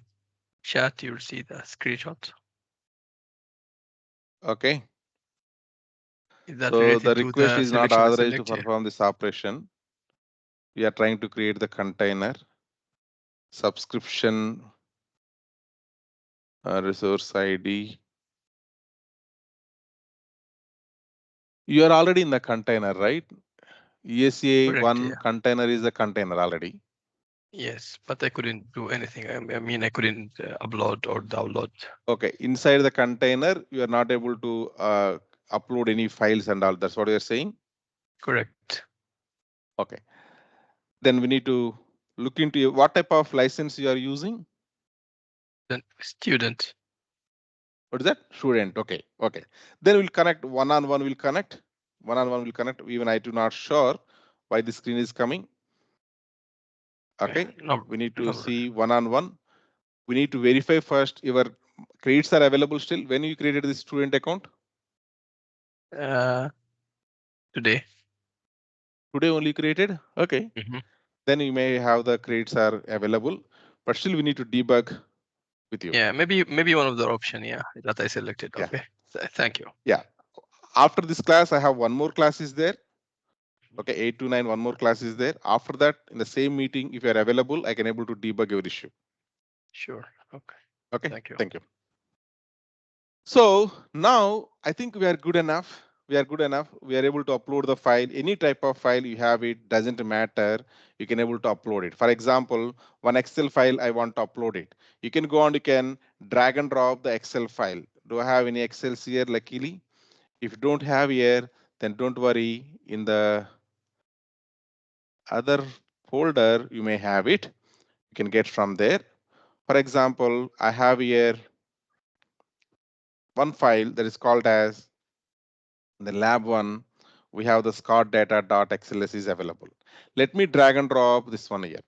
chat, you'll see the screenshot. Okay. Is that So the related to request the is not selection I authorized to select? Yeah, perform this operation. We are trying to create the container subscription resource ID. You are already in the container, right? ESA correct. one Yeah. container is a container already. Yes, but I couldn't do anything. I mean, I couldn't upload or download. Okay, inside the container, you are not able to upload any files and all. That's what you're saying. Correct. Okay, then we need to look into what type of license you are using. Then student. What is that? Student. Okay, okay. Then we'll connect one on one. We'll connect one on one. We'll connect. Even I do not sure why the screen is coming. Okay. Okay, No, we need to no. see one on one. We need to verify first your credits are available still. When you created this student account? Today. Today only created. Okay, Mm-hmm. then you may have the credits are available, but still we need to debug with you. Yeah, maybe one of the option. Yeah, that I selected. Yeah, Okay. Thank you. yeah. After this class, I have one more class is there. Okay, 8 to 9, one more class is there. After that, in the same meeting, if you are available, I can able to debug your issue. Sure. Okay. Okay, Thank you. thank you. So now I think we are good enough. We are good enough. We are able to upload the file. Any type of file you have, it doesn't matter. You can able to upload it. For example, one Excel file I want to upload it. You can go and you can drag and drop the Excel file. Do I have any Excels here? Luckily, if you don't have here, then don't worry. In the other folder, you may have it. You can get from there. For example, I have here one file that is called as the lab one. We have the scott data.xls is available. Let me drag and drop this one here.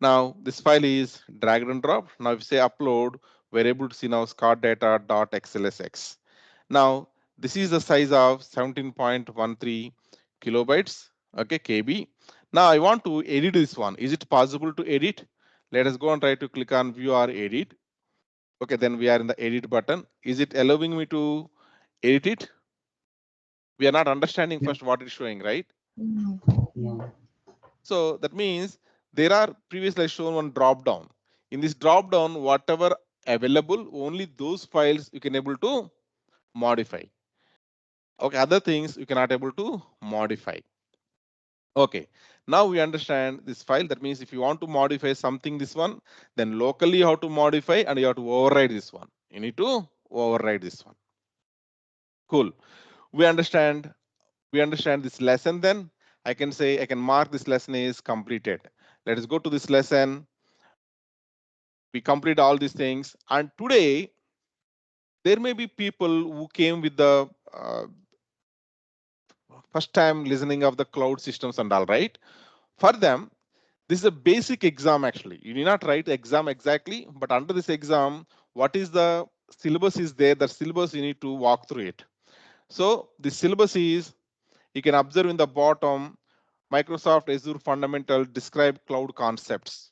Now this file is drag and drop. Now if you say upload, we're able to see now scott data.xlsx. Now this is the size of 17.13 kilobytes, okay, KB. Now I want to edit this one. Is it possible to edit? Let us go and try to click on view or edit. Okay, then we are in the edit button. Is it allowing me to edit it? We are not understanding Yeah. first what it's showing, right? No. No. So that means there are previously shown one drop down. In this drop down, whatever available, only those files you can able to modify. Okay, other things you cannot able to modify. Okay, now we understand this file. That means if you want to modify something, this one, then locally you have to modify and you have to override this one. You need to override this one. Cool. We understand. We understand this lesson. Then I can say I can mark this lesson is completed. Let us go to this lesson. We complete all these things, and today there may be people who came with the first time listening of the cloud systems and all, right? For them, this is a basic exam. Actually, you need not write the exam exactly, but under this exam, what is the syllabus is there? The syllabus you need to walk through it. So the syllabus is, you can observe in the bottom, Microsoft Azure fundamental describe cloud concepts.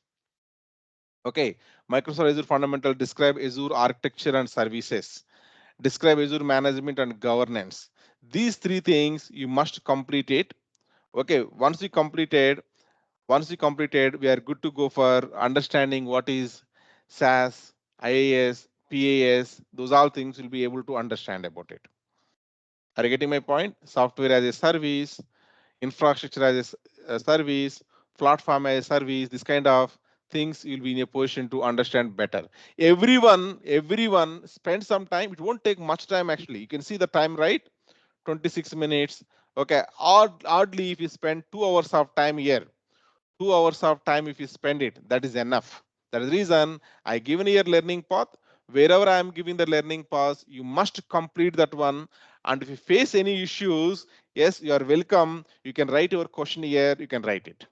Okay, Microsoft Azure fundamental describe Azure architecture and services, describe Azure management and governance. These three things you must complete it. Okay, once you completed, we are good to go for understanding what is SaaS, IaaS, PaaS. Those all things will be able to understand about it. Are you getting my point? Software as a service, infrastructure as a service, platform as a service, this kind of things you'll be in a position to understand better. Everyone spend some time. It won't take much time actually. You can see the time, right? 26 minutes. Okay, oddly, if you spend 2 hours of time here, 2 hours of time if you spend it, that is enough. That is the reason I given here learning path. Wherever I am giving the learning path, you must complete that one. And if you face any issues, yes, you are welcome. You can write your question here. You can write it.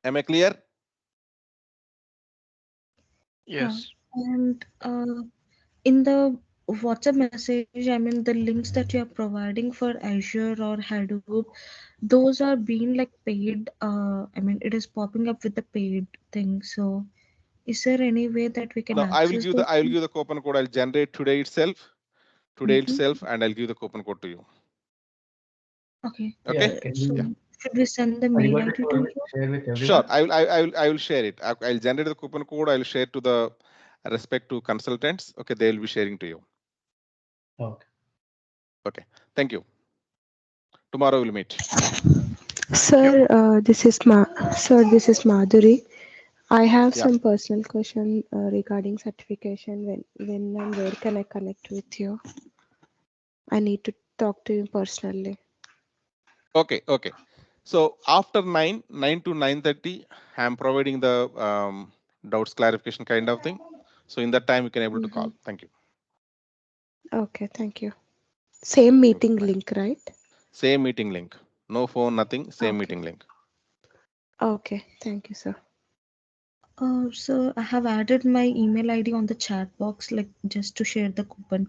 Am I clear? Yeah. Yes. And in the WhatsApp message, I mean the links that you're providing for Azure or Hadoop, those are being like paid. I mean it is popping up with the paid thing. So is there any way that we can Now access those I will things? give the coupon code. I'll generate Mm-hmm. and I'll give the coupon code to you. Okay. Okay? Yeah, can So Yeah. you should we send the are you mail able to ID to you? share with Sure. everyone? I will share it. I'll generate the coupon code. I'll share to the respective consultants. Okay, they will be sharing to you. Okay. Okay. Thank you. Tomorrow we'll meet. Thank you. Sir, this is Madhuri. I have Yeah. some personal question regarding certification. When and where can I connect with you? I need to talk to you personally. Okay. Okay. So after 9 to 9:30, I'm providing the doubts clarification kind of thing. So in that time you can able to Mm-hmm. call. Thank you. Okay, thank you. Same Okay. meeting Bye. link, right? Same meeting link. No phone, nothing. Same Okay. meeting link. Okay, thank you, sir. So I have added my email ID on the chat box, like just to share the coupon